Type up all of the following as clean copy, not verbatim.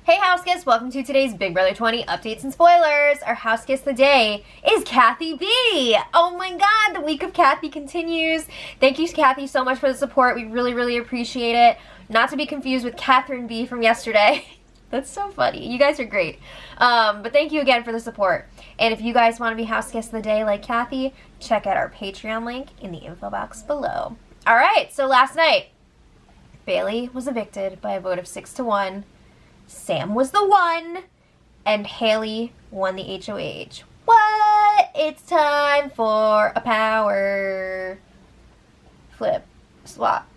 Hey house guests, welcome to today's Big Brother 20 updates and spoilers. Our house guest of the day is Kaycee B. Oh my god, the week of Kaycee continues. Thank you Kaycee so much for the support. We really appreciate it. Not to be confused with Catherine B from yesterday. That's so funny. You guys are great. But thank you again for the support. And if you guys want to be house guest of the day like Kaycee, check out our Patreon link in the info box below. Alright, so last night, Bailey was evicted by a vote of 6-1. Sam was the one, and Haley won the HOH. What? It's time for a power flip, swap.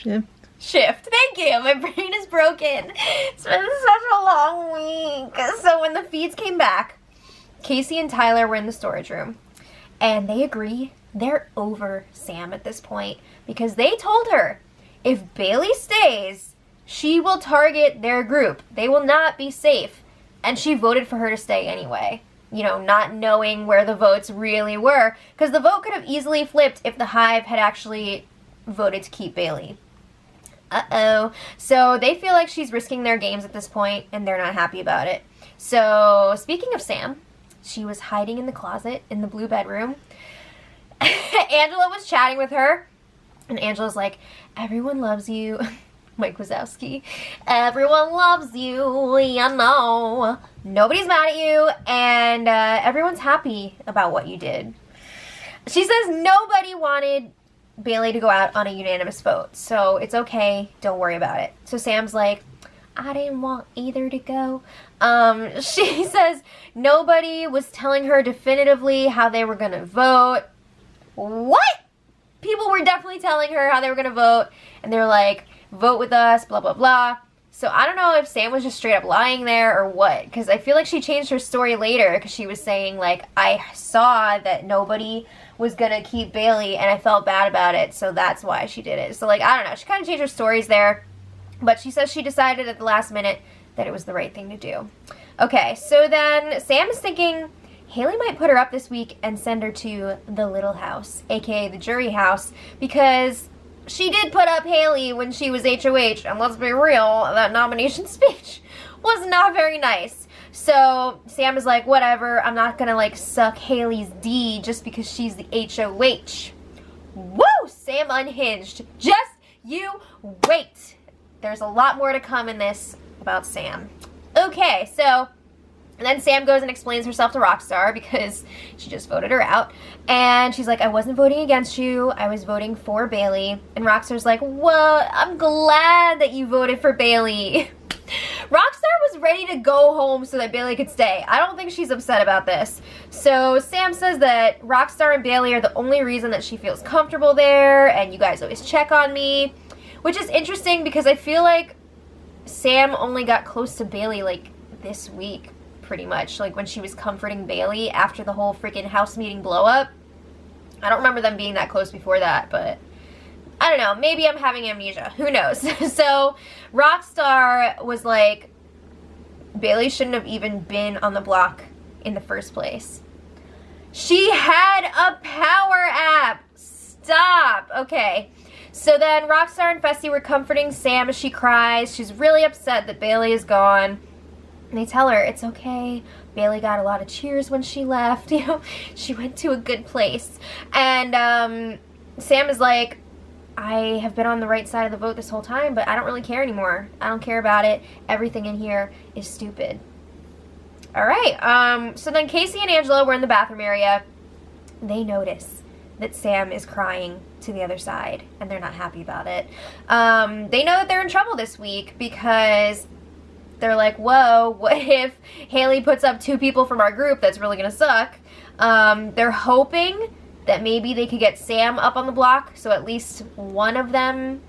Shift. Thank you. My brain is broken. It's been such a long week. So when the feeds came back, Kaycee and Tyler were in the storage room, and they agree they're over Sam at this point because they told her if Bailey stays, she will target their group. They will not be safe. And she voted for her to stay anyway. You know, not knowing where the votes really were. Because the vote could have easily flipped if the Hive had actually voted to keep Bailey. Uh-oh. So they feel like she's risking their games at this point, and they're not happy about it. So, speaking of Sam, she was hiding in the closet in the blue bedroom. Angela was chatting with her, and Angela's like, everyone loves you. Mike Wazowski. Everyone loves you, you know. Nobody's mad at you, and everyone's happy about what you did. She says nobody wanted Bailey to go out on a unanimous vote, so it's okay. Don't worry about it. So Sam's like, I didn't want either to go. She says nobody was telling her definitively how they were going to vote. What? People were definitely telling her how they were going to vote, and they're like, vote with us, blah, blah, blah. So I don't know if Sam was just straight up lying there or what, because I feel like she changed her story later because she was saying, like, I saw that nobody was going to keep Bailey and I felt bad about it, so that's why she did it. So, like, I don't know. She kind of changed her stories there, but she says she decided at the last minute that it was the right thing to do. Okay, so then Sam is thinking Haley might put her up this week and send her to the little house, aka the jury house, because she did put up Haley when she was HOH, and let's be real, that nomination speech was not very nice. So Sam is like, whatever, I'm not gonna like suck Haley's D just because she's the HOH. Woo! Sam unhinged. Just you wait. There's a lot more to come in this about Sam. Okay, so and then Sam goes and explains herself to Rockstar because she just voted her out. And she's like, I wasn't voting against you. I was voting for Bailey. And Rockstar's like, well, I'm glad that you voted for Bailey. Rockstar was ready to go home so that Bailey could stay. I don't think she's upset about this. So Sam says that Rockstar and Bailey are the only reason that she feels comfortable there. And you guys always check on me. Which is interesting because I feel like Sam only got close to Bailey like this week. Pretty much, like when she was comforting Bailey after the whole freaking house meeting blow up. I don't remember them being that close before that, but I don't know, maybe I'm having amnesia, who knows. So Rockstar was like, Bailey shouldn't have even been on the block in the first place. She had a power app. Stop. Okay, so then Rockstar and Fessy were comforting Sam as she cries. She's really upset that Bailey is gone. And they tell her, it's okay, Bailey got a lot of cheers when she left, you know, she went to a good place. And Sam is like, I have been on the right side of the vote this whole time, but I don't really care anymore. I don't care about it. Everything in here is stupid. Alright, so then Kaycee and Angela were in the bathroom area. They notice that Sam is crying to the other side, and they're not happy about it. They know that they're in trouble this week because they're like, whoa, what if Haley puts up 2 people from our group? That's really gonna suck. They're hoping that maybe they could get Sam up on the block, so at least one of them,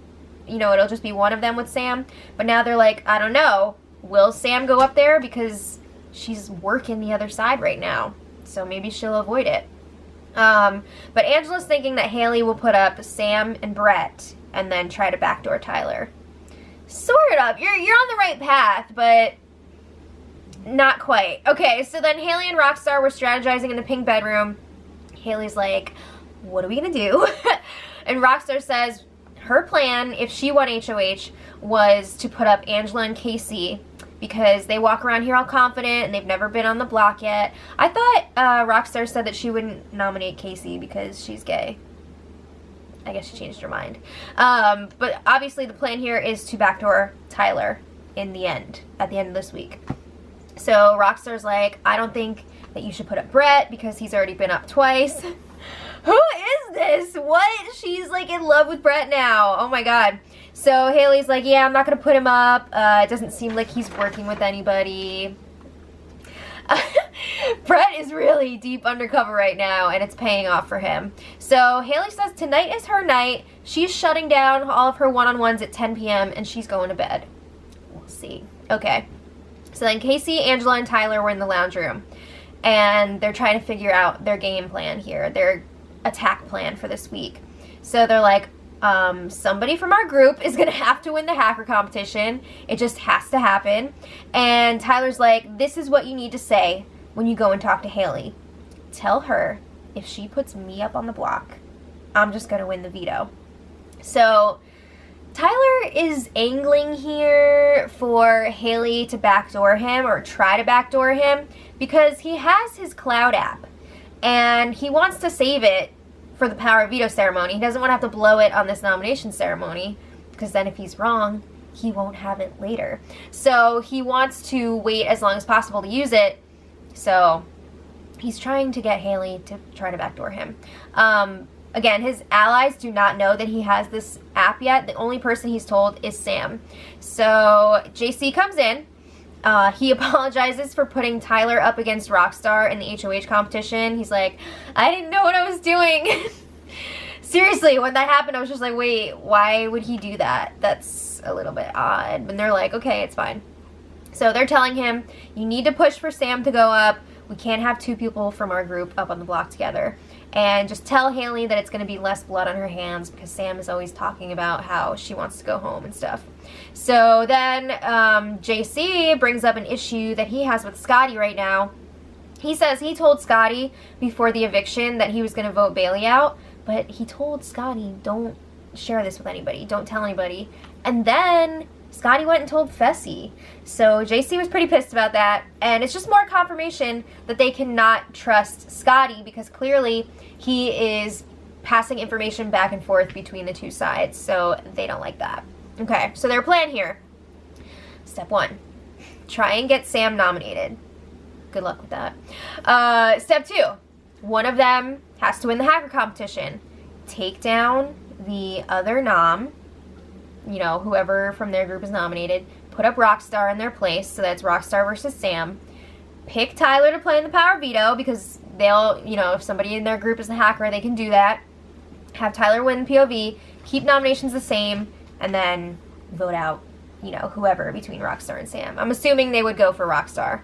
you know, it'll just be one of them with Sam. But now they're like, I don't know, will Sam go up there? Because she's working the other side right now, so maybe she'll avoid it. But Angela's thinking that Haley will put up Sam and Brett and then try to backdoor Tyler. Sort of. You're on the right path, but not quite. Okay, so then Haley and Rockstar were strategizing in the pink bedroom. Haley's like, what are we gonna do? And Rockstar says her plan, if she won HOH, was to put up Angela and Kaycee because they walk around here all confident and they've never been on the block yet. I thought Rockstar said that she wouldn't nominate Kaycee because she's gay. I guess she changed her mind. But obviously the plan here is to backdoor Tyler at the end of this week. So Rockstar's like, I don't think that you should put up Brett because he's already been up twice. Who is this? What? She's like in love with Brett now. Oh my god. So Haley's like, yeah, I'm not going to put him up. It doesn't seem like he's working with anybody. Brett is really deep undercover right now, and it's paying off for him. So Haley says tonight is her night. She's shutting down all of her one-on-ones at 10 p.m., and she's going to bed. We'll see. Okay. So then Kaycee, Angela, and Tyler were in the lounge room, and they're trying to figure out their game plan here, their attack plan for this week. So they're like, somebody from our group is gonna have to win the hacker competition. It just has to happen. And Tyler's like, this is what you need to say when you go and talk to Haley. Tell her if she puts me up on the block, I'm just gonna win the veto. So Tyler is angling here for Haley to backdoor him or try to backdoor him because he has his cloud app and he wants to save it for the power of veto ceremony. He doesn't want to have to blow it on this nomination ceremony because then if he's wrong, he won't have it later. So he wants to wait as long as possible to use it. So he's trying to get Haley to try to backdoor him. Again, his allies do not know that he has this app yet. The only person he's told is Sam. So JC comes in. He apologizes for putting Tyler up against Rockstar in the HOH competition. He's like, I didn't know what I was doing. Seriously, when that happened, I was just like, wait, why would he do that? That's a little bit odd. And they're like, okay, it's fine. So they're telling him, you need to push for Sam to go up. We can't have two people from our group up on the block together. And just tell Haley that it's going to be less blood on her hands because Sam is always talking about how she wants to go home and stuff. So then JC brings up an issue that he has with Scotty right now. He says he told Scotty before the eviction that he was going to vote Bailey out, but he told Scotty, don't share this with anybody, don't tell anybody. And then Scotty went and told Fessy. So JC was pretty pissed about that, and it's just more confirmation that they cannot trust Scotty because clearly he is passing information back and forth between the two sides, so they don't like that. Okay, so their plan here. Step 1, try and get Sam nominated. Good luck with that. Step 2, one of them has to win the hacker competition. Take down the other nom, you know, whoever from their group is nominated, put up Rockstar in their place, so that's Rockstar versus Sam. Pick Tyler to play in the power veto because they'll, you know, if somebody in their group is the hacker, they can do that. Have Tyler win POV, keep nominations the same, and then vote out, you know, whoever between Rockstar and Sam. I'm assuming they would go for Rockstar.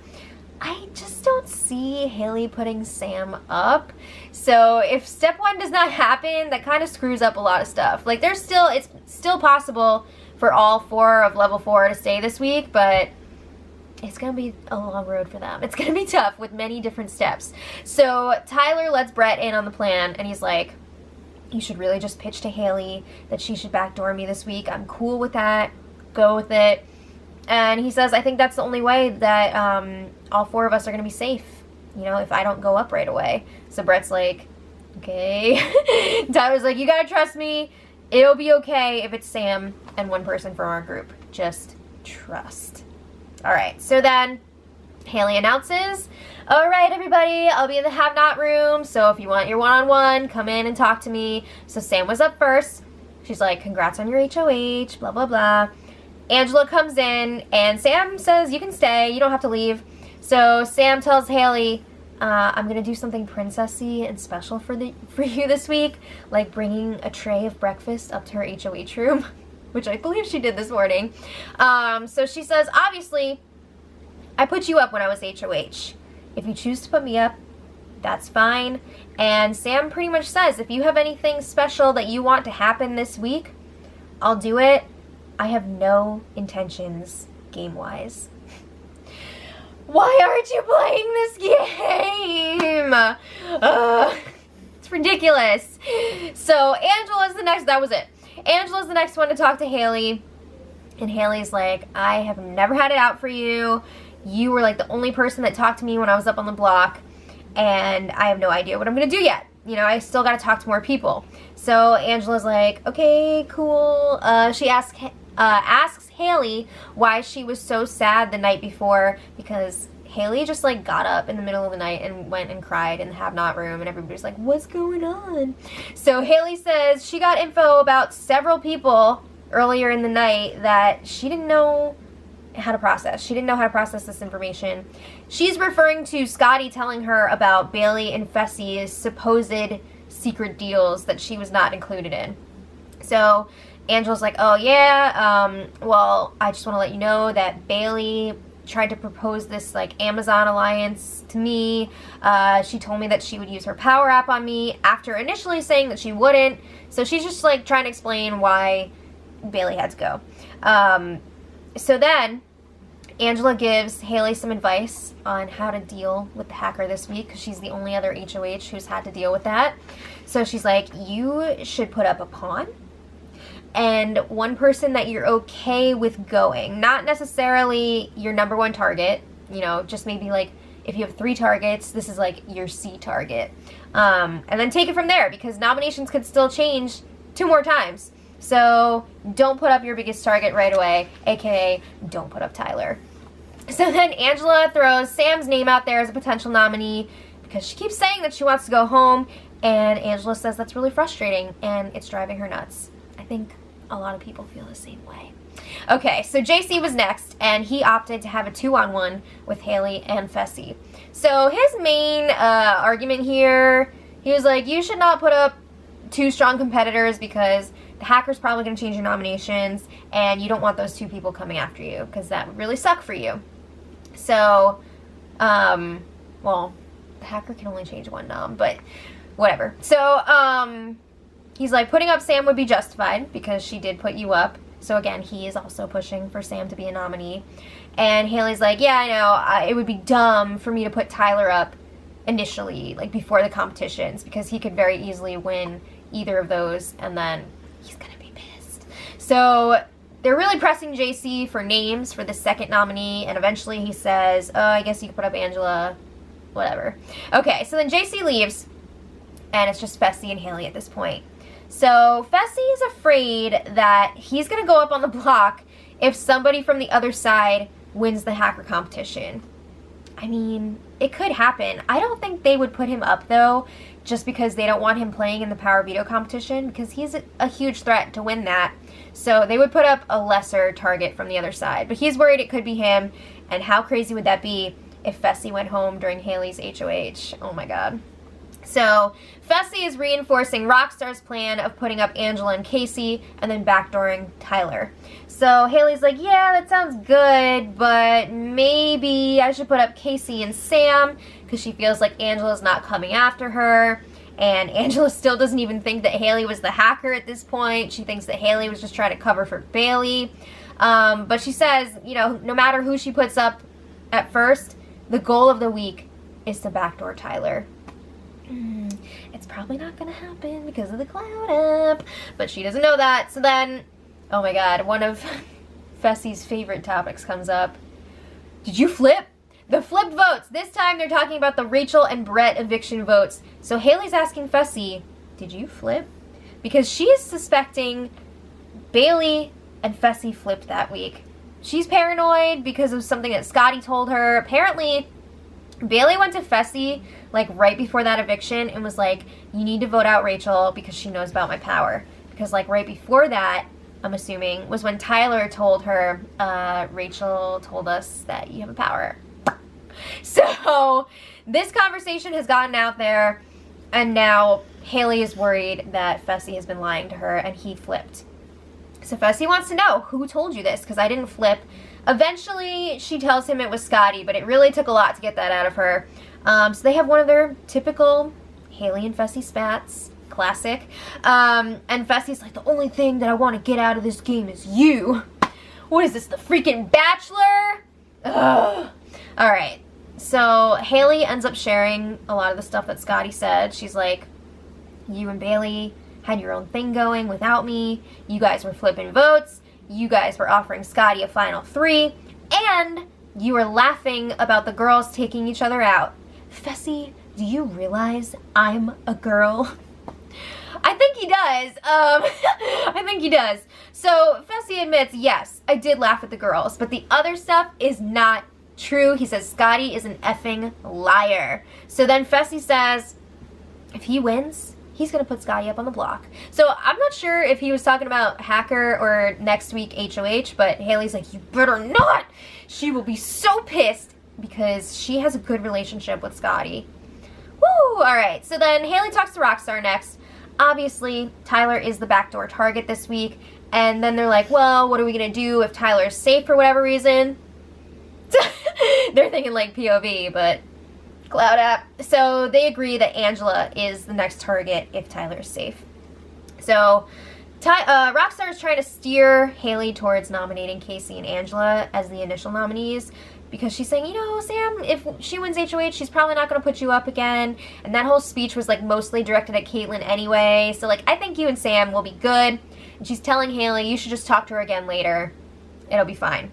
I just don't see Haley putting Sam up. So if step 1 does not happen, that kind of screws up a lot of stuff. Like it's still possible for all 4 of level 4 to stay this week, but it's going to be a long road for them. It's going to be tough with many different steps. So Tyler lets Brett in on the plan, and he's like, you should really just pitch to Haley that she should backdoor me this week. I'm cool with that. Go with it. And he says, I think that's the only way that all 4 of us are going to be safe, you know, if I don't go up right away. So Brett's like, okay. Tyler's like, you got to trust me. It'll be okay if it's Sam and one person from our group. Just trust. All right. So then Haley announces, all right, everybody, I'll be in the have-not room. So if you want your one-on-one, come in and talk to me. So Sam was up first. She's like, congrats on your HOH, blah, blah, blah. Angela comes in, and Sam says, you can stay. You don't have to leave. So Sam tells Haley, I'm going to do something princessy and special for you this week, like bringing a tray of breakfast up to her HOH room, which I believe she did this morning. So she says, obviously, I put you up when I was HOH. If you choose to put me up, that's fine. And Sam pretty much says, if you have anything special that you want to happen this week, I'll do it. I have no intentions game-wise. Why aren't you playing this game? It's ridiculous. So Angela's the next, that was it. Angela's the next one to talk to Haley. And Haley's like, I have never had it out for you. You were like the only person that talked to me when I was up on the block, and I have no idea what I'm gonna do yet. You know, I still gotta talk to more people. So Angela's like, okay, cool. She asks Haley why she was so sad the night before, because Haley just like got up in the middle of the night and went and cried in the have-not room, and everybody's like, what's going on? So Haley says she got info about several people earlier in the night that she didn't know how to process. She didn't know how to process this information. She's referring to Scotty telling her about Bailey and Fessy's supposed secret deals that she was not included in. So Angela's like, oh yeah, well, I just want to let you know that Bailey tried to propose this like Amazon alliance to me. She told me that she would use her power app on me after initially saying that she wouldn't. So she's just like trying to explain why Bailey had to go. So then Angela gives Haley some advice on how to deal with the hacker this week, because she's the only other HOH who's had to deal with that. So she's like, you should put up a pawn and one person that you're okay with going. Not necessarily your number one target, you know, just maybe like if you have 3 targets, this is like your C target. And then take it from there, because nominations could still change 2 more times. So don't put up your biggest target right away, aka don't put up Tyler. So then Angela throws Sam's name out there as a potential nominee because she keeps saying that she wants to go home, and Angela says that's really frustrating and it's driving her nuts. I think a lot of people feel the same way. Okay, so JC was next, and he opted to have a 2-on-1 with Haley and Fessy. So his main argument here, he was like, you should not put up 2 strong competitors because the hacker's probably going to change your nominations, and you don't want those 2 people coming after you, because that would really suck for you. So, well, the hacker can only change 1 nom, but whatever. So, he's like, putting up Sam would be justified because she did put you up. So again, he is also pushing for Sam to be a nominee. And Haley's like, yeah, I know, it would be dumb for me to put Tyler up initially, like before the competitions, because he could very easily win either of those, and then he's gonna be pissed. So they're really pressing JC for names for the second nominee, and eventually he says, oh, I guess you could put up Angela, whatever. Okay, so then JC leaves, and it's just Fessy and Haley at this point. So Fessy is afraid that he's gonna go up on the block if somebody from the other side wins the hacker competition. I mean, it could happen. I don't think they would put him up, though, just because they don't want him playing in the Power Veto competition, because he's a huge threat to win that. So they would put up a lesser target from the other side. But he's worried it could be him, and how crazy would that be if Fessy went home during Haley's HOH? Oh my god. So Fessy is reinforcing Rockstar's plan of putting up Angela and Kaycee and then backdooring Tyler. So Haley's like, yeah, that sounds good, but maybe I should put up Kaycee and Sam because she feels like Angela's not coming after her. And Angela still doesn't even think that Haley was the hacker at this point. She thinks that Haley was just trying to cover for Bailey. But she says, you know, no matter who she puts up at first, the goal of the week is to backdoor Tyler. It's probably not gonna happen because of the cloud app, but she doesn't know that. So then, oh my god, one of Fessy's favorite topics comes up. Did you flip? The flipped votes. This time they're talking about the Rachel and Brett eviction votes. So Haley's asking Fessy, did you flip? Because she is suspecting Bailey and Fessy flipped that week. She's paranoid because of something that Scotty told her. Apparently, Bailey went to Fessy like right before that eviction and was like, you need to vote out Rachel because she knows about my power. Because like right before that, I'm assuming, was when Tyler told her, Rachel told us that you have a power. So this conversation has gotten out there, and now Haley is worried that Fessy has been lying to her and he flipped. So Fessy wants to know, who told you this? Because I didn't flip. Eventually, she tells him it was Scotty, but it really took a lot to get that out of her. So they have one of their typical Haley and Fessy spats. Classic. And Fessy's like, the only thing that I want to get out of this game is you. What is this, the freaking Bachelor? Ugh. Alright. So Haley ends up sharing a lot of the stuff that Scotty said. She's like, you and Bailey had your own thing going without me. You guys were flipping votes. you guys were offering Scotty a final 3, and you were laughing about the girls taking each other out. Fessy, do you realize I'm a girl? I think he does. I think he does. So Fessy admits, yes, I did laugh at the girls, but the other stuff is not true. He says Scotty is an effing liar. So then Fessy says if he wins, he's going to put Scotty up on the block. So I'm not sure if he was talking about Hacker or next week HOH, but Haley's like, you better not. She will be so pissed because she has a good relationship with Scotty. Woo! All right. So then Haley talks to Rockstar next. Obviously, Tyler is the backdoor target this week. And then they're like, well, what are we going to do if Tyler's safe for whatever reason? They're thinking like POV, but cloud up. So they agree that Angela is the next target if Tyler is safe. So Rockstar is trying to steer Haley towards nominating Kaycee and Angela as the initial nominees because she's saying, you know, Sam, if she wins HOH, she's probably not going to put you up again. And that whole speech was like mostly directed at Caitlyn anyway. So like, I think you and Sam will be good. And she's telling Haley, you should just talk to her again later. It'll be fine.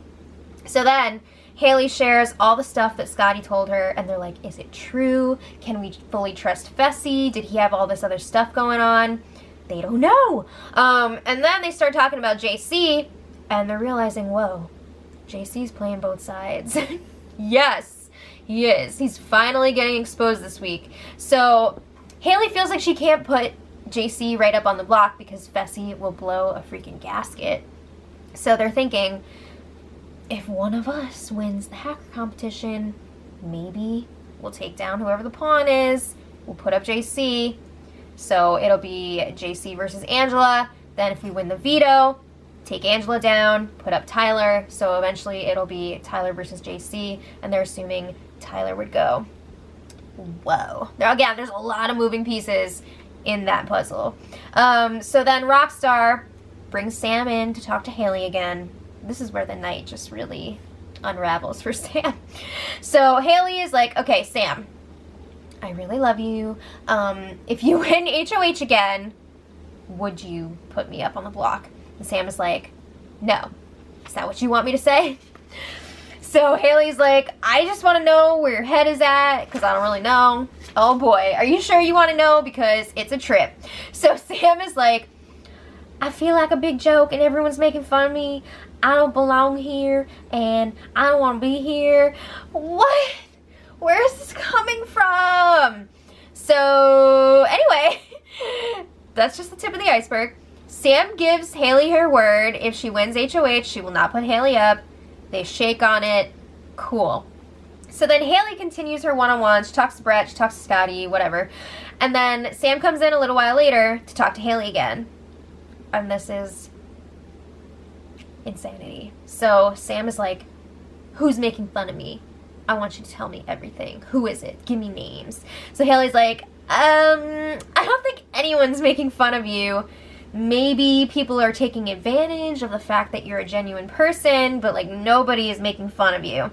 So then Haley shares all the stuff that Scotty told her, and they're like, is it true? Can we fully trust Fessy? Did he have all this other stuff going on? They don't know. And then they start talking about JC, and they're realizing, whoa, JC's playing both sides. Yes, he is. He's finally getting exposed this week. So Haley feels like she can't put JC right up on the block because Fessy will blow a freaking gasket. So they're thinking, if one of us wins the hacker competition, maybe we'll take down whoever the pawn is. We'll put up JC. So it'll be JC versus Angela. Then if we win the veto, take Angela down, put up Tyler. So eventually it'll be Tyler versus JC. And they're assuming Tyler would go. Whoa. Now again, there's a lot of moving pieces in that puzzle. So then Rockstar brings Sam in to talk to Haley again. This is where the night just really unravels for Sam. So Haley is like, okay, Sam, I really love you. If you win HOH again, would you put me up on the block? And Sam is like, no. Is that what you want me to say? So Haley's like, I just want to know where your head is at because I don't really know. Oh boy, are you sure you want to know? Because it's a trip. So Sam is like, I feel like a big joke and everyone's making fun of me. I don't belong here and I don't want to be here. What? Where is this coming from? So anyway, that's just the tip of the iceberg. Sam gives Haley her word. If she wins HOH, she will not put Haley up. They shake on it. Cool. So then Haley continues her one-on-one. She talks to Brett, she talks to Scotty, whatever. And then Sam comes in a little while later to talk to Haley again. And this is insanity. So Sam is like, who's making fun of me? I want you to tell me everything. Who is it? Give me names. So Haley's like, I don't think anyone's making fun of you. Maybe people are taking advantage of the fact that you're a genuine person, but like nobody is making fun of you.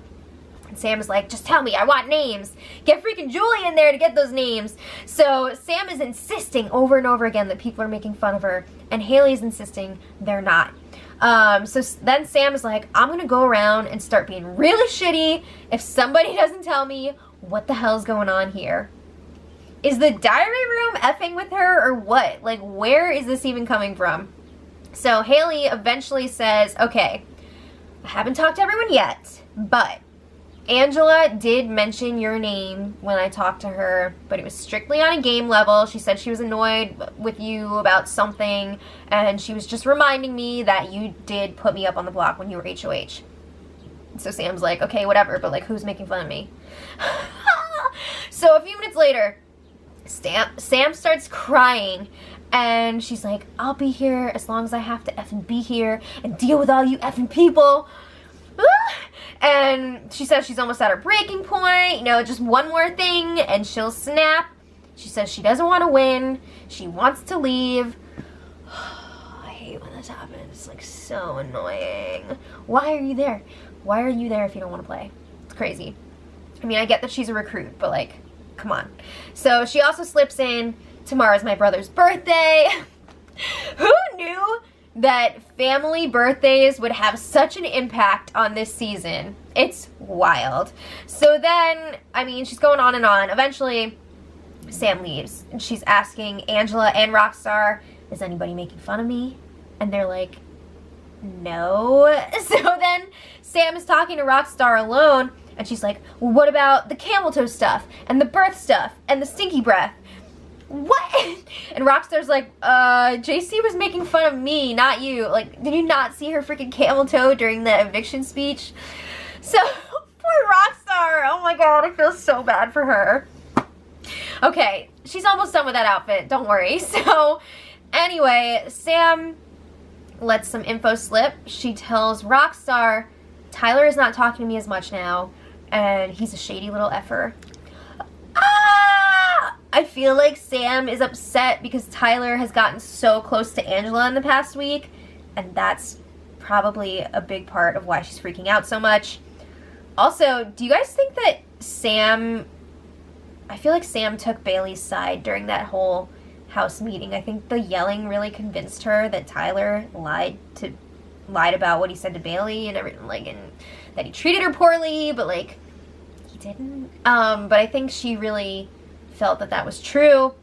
And Sam is like, just tell me, I want names. Get freaking Julie in there to get those names. So Sam is insisting over and over again that people are making fun of her, and Haley's insisting they're not. So then Sam is like, I'm gonna go around and start being really shitty if somebody doesn't tell me what the hell's going on here. Is the diary room effing with her or what? Like, where is this even coming from? So Haley eventually says, okay, I haven't talked to everyone yet, but Angela did mention your name when I talked to her, but it was strictly on a game level. She said she was annoyed with you about something, and she was just reminding me that you did put me up on the block when you were HOH. So Sam's like, okay, whatever, but like, who's making fun of me? So a few minutes later, Sam starts crying, and she's like, I'll be here as long as I have to effing be here and deal with all you effing people. And she says she's almost at her breaking point, you know, just one more thing and she'll snap. She says she doesn't want to win. She wants to leave. I hate when this happens. It's like so annoying. Why are you there? Why are you there if you don't want to play? It's crazy. I mean, I get that she's a recruit, but like, come on. So she also slips in, tomorrow's my brother's birthday. Who knew that family birthdays would have such an impact on this season. It's wild. So then, I mean, she's going on and on. Eventually, Sam leaves, and she's asking Angela and Rockstar, is anybody making fun of me? And they're like, no. So then Sam is talking to Rockstar alone, and she's like, well, what about the camel toe stuff, and the birth stuff, and the stinky breath? What? And Rockstar's like, JC was making fun of me, not you. Like, did you not see her freaking camel toe during the eviction speech? So, poor Rockstar. Oh my god, I feel so bad for her. Okay, she's almost done with that outfit, don't worry. So, anyway, Sam lets some info slip. She tells Rockstar, Tyler is not talking to me as much now, and he's a shady little effer. I feel like Sam is upset because Tyler has gotten so close to Angela in the past week, and that's probably a big part of why she's freaking out so much. Also, do you guys think that I feel like Sam took Bailey's side during that whole house meeting. I think the yelling really convinced her that Tyler lied about what he said to Bailey and everything, like, and that he treated her poorly, but like he didn't. But I think she really felt that was true.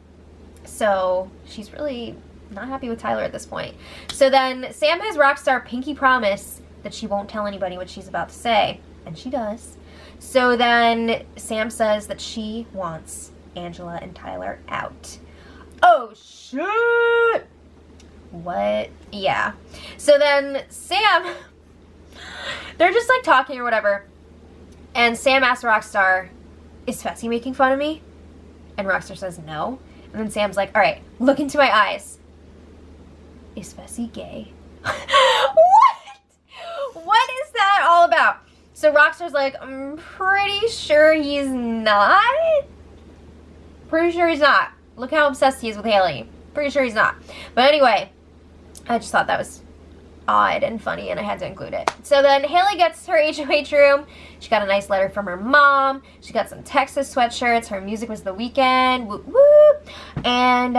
So she's really not happy with Tyler at this point. So then Sam has Rockstar pinky promise that she won't tell anybody what she's about to say. And she does. So then Sam says that she wants Angela and Tyler out. Oh, shit! What? Yeah. So then Sam, they're just like talking or whatever. And Sam asks Rockstar, is Fessy making fun of me? And Rockstar says no. And then Sam's like, all right, look into my eyes. Is Fessy gay? What? What is that all about? So Rockstar's like, I'm pretty sure he's not. Pretty sure he's not. Look how obsessed he is with Haley. Pretty sure he's not. But anyway, I just thought that was odd and funny, and I had to include it. So then Haley gets her HOH room. She got a nice letter from her mom. She got some Texas sweatshirts. Her music was The Weeknd. Whoop, whoop. And,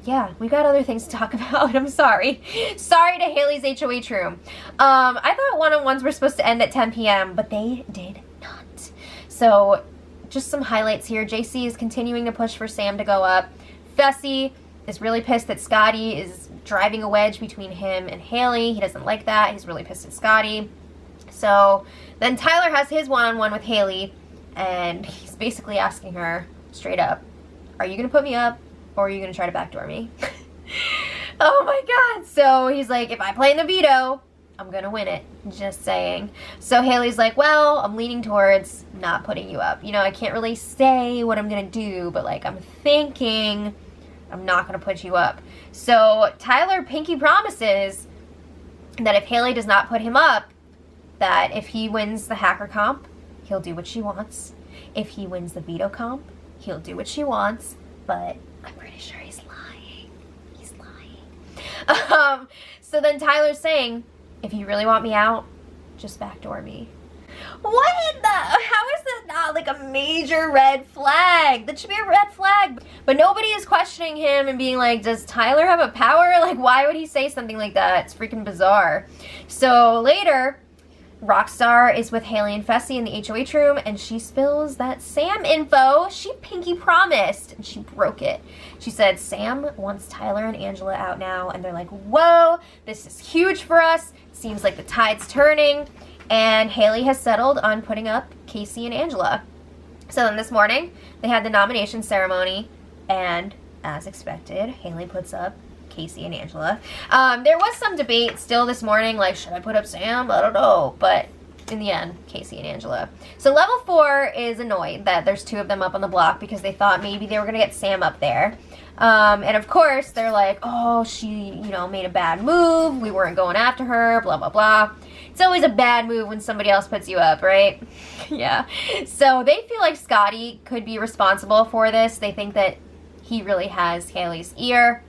yeah, we got other things to talk about. I'm sorry. Sorry to Haley's HOH room. I thought one-on-ones were supposed to end at 10 p.m., but they did not. So, just some highlights here. JC is continuing to push for Sam to go up. Fessy is really pissed that Scotty is driving a wedge between him and Haley. He doesn't like that. He's really pissed at Scotty. So then Tyler has his one-on-one with Haley, and he's basically asking her straight up, are you going to put me up, or are you going to try to backdoor me? Oh my god. So he's like, if I play in the veto, I'm going to win it. Just saying. So Haley's like, well, I'm leaning towards not putting you up. You know, I can't really say what I'm going to do, but like I'm thinking I'm not going to put you up. So Tyler pinky promises that if Haley does not put him up, that if he wins the hacker comp, he'll do what she wants. If he wins the veto comp, he'll do what she wants. But I'm pretty sure he's lying. He's lying. So then Tyler's saying, if you really want me out, just backdoor me. What in the? How is that not like a major red flag? That should be a red flag. But nobody is questioning him and being like, does Tyler have a power? Like, why would he say something like that? It's freaking bizarre. So later, Rockstar is with Haley and Fessy in the HOH room, and she spills that Sam info she pinky promised, and she broke it. She said, Sam wants Tyler and Angela out now, and they're like, whoa, this is huge for us. Seems like the tide's turning. And Haley has settled on putting up Kaycee and Angela. So then this morning, they had the nomination ceremony, and as expected, Haley puts up Kaycee and Angela. There was some debate still this morning, like, should I put up Sam? I don't know. But in the end, Kaycee and Angela. So level 4 is annoyed that there's 2 of them up on the block because they thought maybe they were going to get Sam up there. And of course, they're like, oh, she, you know, made a bad move. We weren't going after her, blah, blah, blah. It's always a bad move when somebody else puts you up, right? Yeah. So they feel like Scotty could be responsible for this. They think that he really has Haley's ear.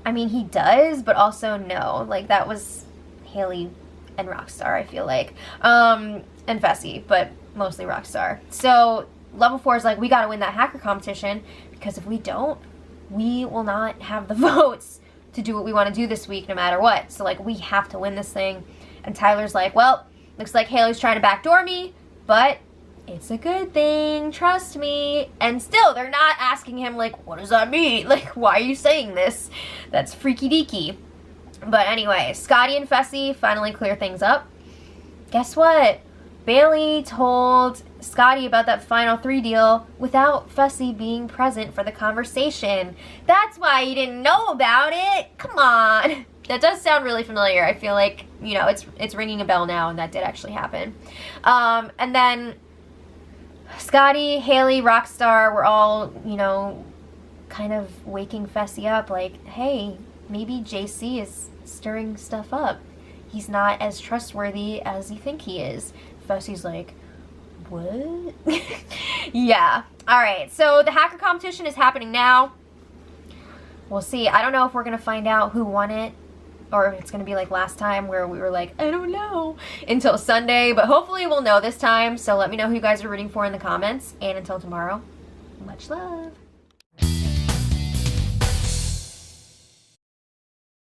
I mean, he does, but also no. Like, that was Haley and Rockstar, I feel like. And Fessy, but mostly Rockstar. So level 4 is like, we gotta win that hacker competition, because if we don't, we will not have the votes to do what we want to do this week no matter what. So, like, we have to win this thing. And Tyler's like, well, looks like Haley's trying to backdoor me, but it's a good thing, trust me. And still, they're not asking him, like, what does that mean? Like, why are you saying this? That's freaky deaky. But anyway, Scotty and Fessy finally clear things up. Guess what? Bailey told Scotty about that final 3 deal without Fessy being present for the conversation. That's why he didn't know about it. Come on. That does sound really familiar. I feel like, you know, it's ringing a bell now, and that did actually happen. And then Scotty, Haley, Rockstar were all, you know, kind of waking Fessy up like, hey, maybe JC is stirring stuff up. He's not as trustworthy as you think he is. Fessy's like, what? Yeah. All right. So the hacker competition is happening now. We'll see. I don't know if we're going to find out who won it, or if it's going to be like last time where we were like, I don't know, until Sunday. But hopefully we'll know this time. So let me know who you guys are rooting for in the comments. And until tomorrow, much love.